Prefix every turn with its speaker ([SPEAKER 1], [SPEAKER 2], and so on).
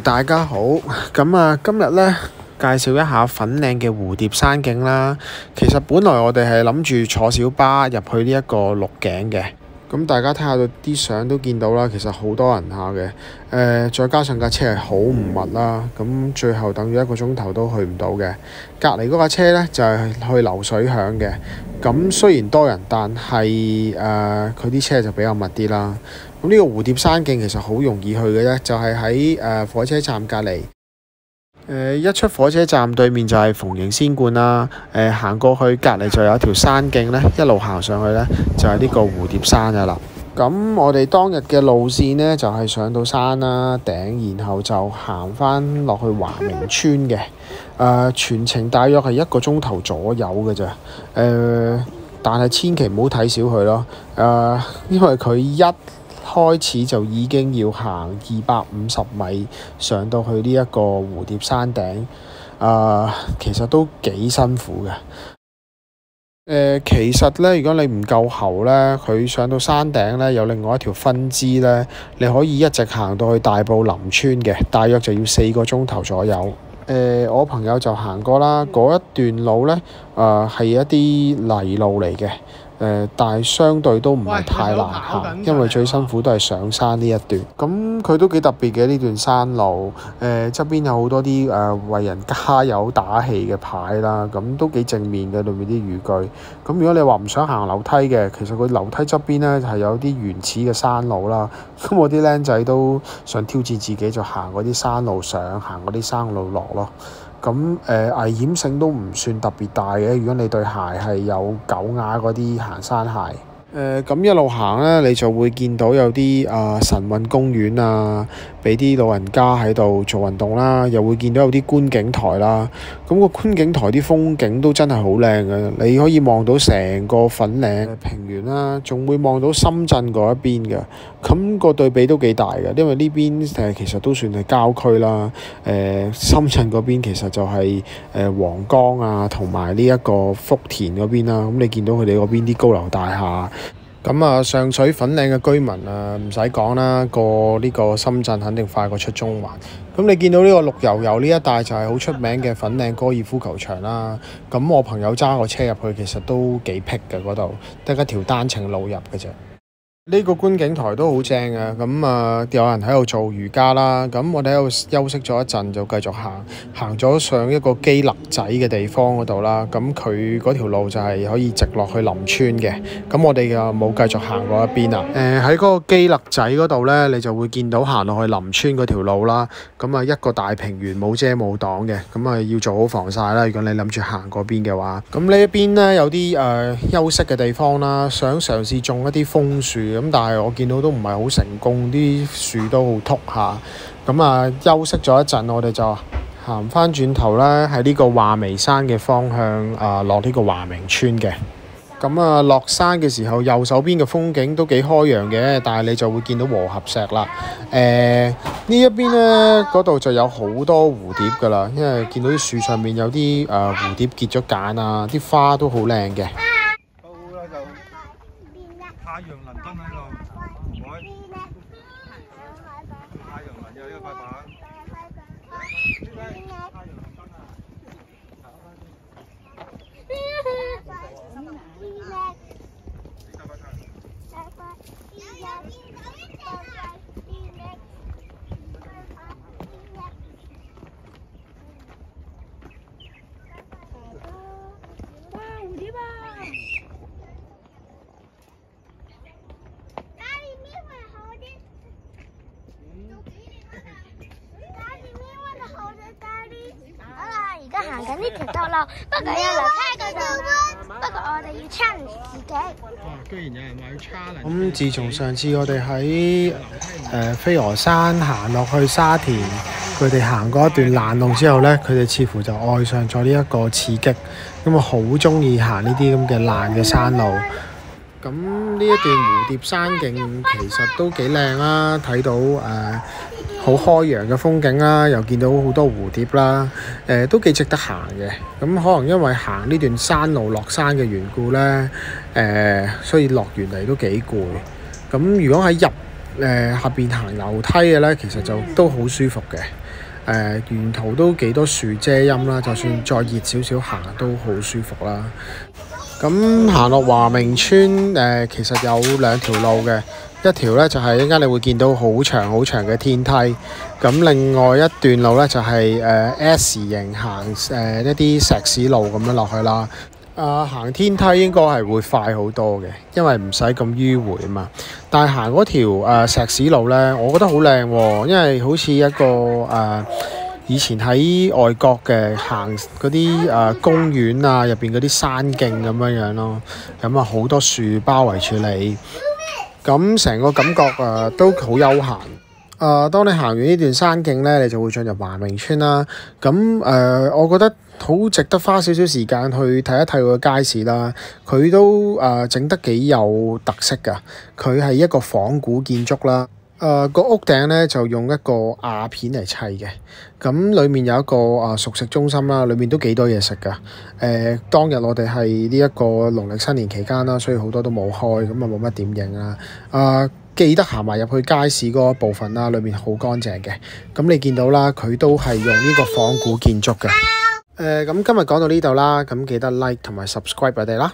[SPEAKER 1] 大家好，今日咧介紹一下粉嶺嘅蝴蝶山徑啦。其實本來我哋係諗住坐小巴入去呢一個鹿頸嘅，咁大家睇下啲相都見到啦，其實好多人下嘅，再加上架車係好唔密啦，咁最後等咗1個鐘頭都去唔到嘅。隔離嗰架車咧就係去流水響嘅，咁雖然多人，但係佢啲車就比較密啲啦。咁呢個蝴蝶山徑其實好容易去嘅啫，就係喺火車站隔離。一出火車站對面就係蓬瀛仙觀啦。行過去隔離就有條山徑咧，一路行上去咧就係呢個蝴蝶山㗎啦。咁我哋當日嘅路線呢，就係上到山啦頂，然後就行返落去華明村嘅。全程大約係1個鐘頭左右嘅咋。但係千祈唔好睇小佢咯。因為佢一開始就已經要行250米上到去呢一個蝴蝶山頂，其實都幾辛苦嘅。其實咧，如果你唔夠喉咧，佢上到山頂咧有另外一條分支咧，你可以一直行到去大埔林村嘅，大約就要4個鐘頭左右。我朋友就行過啦，嗰一段路咧，係一啲泥路嚟嘅。但係相對都唔係太難行，因為最辛苦都係上山呢一段。咁佢都幾特別嘅呢段山路，側邊有好多啲為人加油打氣嘅牌啦，咁都幾正面嘅裏面啲語句。咁如果你話唔想行樓梯嘅，其實佢樓梯側邊呢係有啲原始嘅山路啦。咁我啲僆仔都想挑戰自己，就行嗰啲山路上，行嗰啲山路落咯。咁危險性都唔算特別大嘅，如果你對鞋係有狗牙嗰啲行山鞋。咁一路行咧，你就會見到有啲晨運公園啊，俾啲老人家喺度做運動啦，又會見到有啲觀景台啦。咁個觀景台啲風景都真係好靚嘅，你可以望到成個粉嶺平原啦，仲會望到深圳嗰一邊嘅。咁個對比都幾大嘅，因為呢邊其實都算係郊區啦。深圳嗰邊其實就係皇崗啊，同埋呢一個福田嗰邊啦。咁你見到佢哋嗰邊啲高樓大廈。咁上水粉嶺嘅居民唔使講啦，過呢個深圳肯定快過出中環。咁你見到呢個綠油油呢一帶就係好出名嘅粉嶺高爾夫球場啦。咁我朋友揸個車入去，其實都幾僻嘅，嗰度得一條單程路入嘅啫。呢個觀景台都好正嘅，咁有人喺度做瑜伽啦，咁我哋喺度休息咗一陣就繼續行咗上一個基勒仔嘅地方嗰度啦，咁佢嗰條路就係可以直落去林村嘅，咁我哋就冇繼續行過一邊啦。喺嗰個基勒仔嗰度呢，你就會見到行落去林村嗰條路啦，咁一個大平原冇遮冇擋嘅，咁要做好防曬啦。如果你諗住行嗰邊嘅話，咁呢一邊呢，有啲休息嘅地方啦，想嘗試種一啲楓樹。咁但係我見到都唔係好成功，啲樹都好禿下。咁休息咗一陣，我哋就行返轉頭啦，喺呢個華眉山嘅方向落呢個華明村嘅。咁落山嘅時候，右手邊嘅風景都幾開揚嘅，但係你就會見到和合石啦。呢一邊呢，嗰度就有好多蝴蝶㗎啦，因為見到啲樹上面有啲蝴蝶結咗繭啊，啲花都好靚嘅。
[SPEAKER 2] 太陽能燈喺度，唔該。太陽能有呢個塊板。
[SPEAKER 3] 行緊呢條道路，不過有樓梯嗰度，不過我哋要 challenge 自己。
[SPEAKER 2] 居然有人話要 challenge。
[SPEAKER 1] 咁自從上次我哋喺飛鵝山行落去沙田，佢哋行過一段爛路之後呢，佢哋似乎就愛上咗呢一個刺激，咁好中意行呢啲咁嘅爛嘅山路。咁呢一段蝴蝶山徑其實都幾靚啦，睇到好開揚嘅風景啦，又見到好多蝴蝶啦，都幾值得行嘅。咁可能因為行呢段山路落山嘅緣故呢，所以落完嚟都幾攰。咁如果喺入下邊行樓梯嘅咧，其實就都好舒服嘅。沿途都幾多樹遮陰啦，就算再熱少少行都好舒服啦。咁行落華明村其實有兩條路嘅，一條咧就係一陣間你會見到好長好長嘅天梯，咁另外一段路咧就係S 型行一啲石屎路咁樣落去啦。行天梯應該係會快好多嘅，因為唔使咁迂迴啊嘛。但係行嗰條石屎路咧，我覺得好靚喎，因為好似一個以前喺外國嘅行嗰啲公園啊，入邊嗰啲山徑咁樣咯。咁啊好多樹包圍住你，咁成個感覺都好悠閒。當你行完呢段山徑咧，你就會進入華明村啦。咁我覺得好值得花少少時間去睇一睇佢個街市啦。佢都整得幾有特色㗎。佢係一個仿古建築啦。個屋頂咧就用一個瓦片嚟砌嘅。咁裡面有一個熟食中心啦，裡面都幾多嘢食㗎。當日我哋係呢一個農曆新年期間啦，所以好多都冇開，咁啊冇乜點影啦。記得行埋入去街市嗰部分啦，裏面好乾淨嘅。咁你見到啦，佢都係用呢個仿古建築嘅。咁今日講到呢度啦，咁記得 like 同埋 subscribe 我哋啦。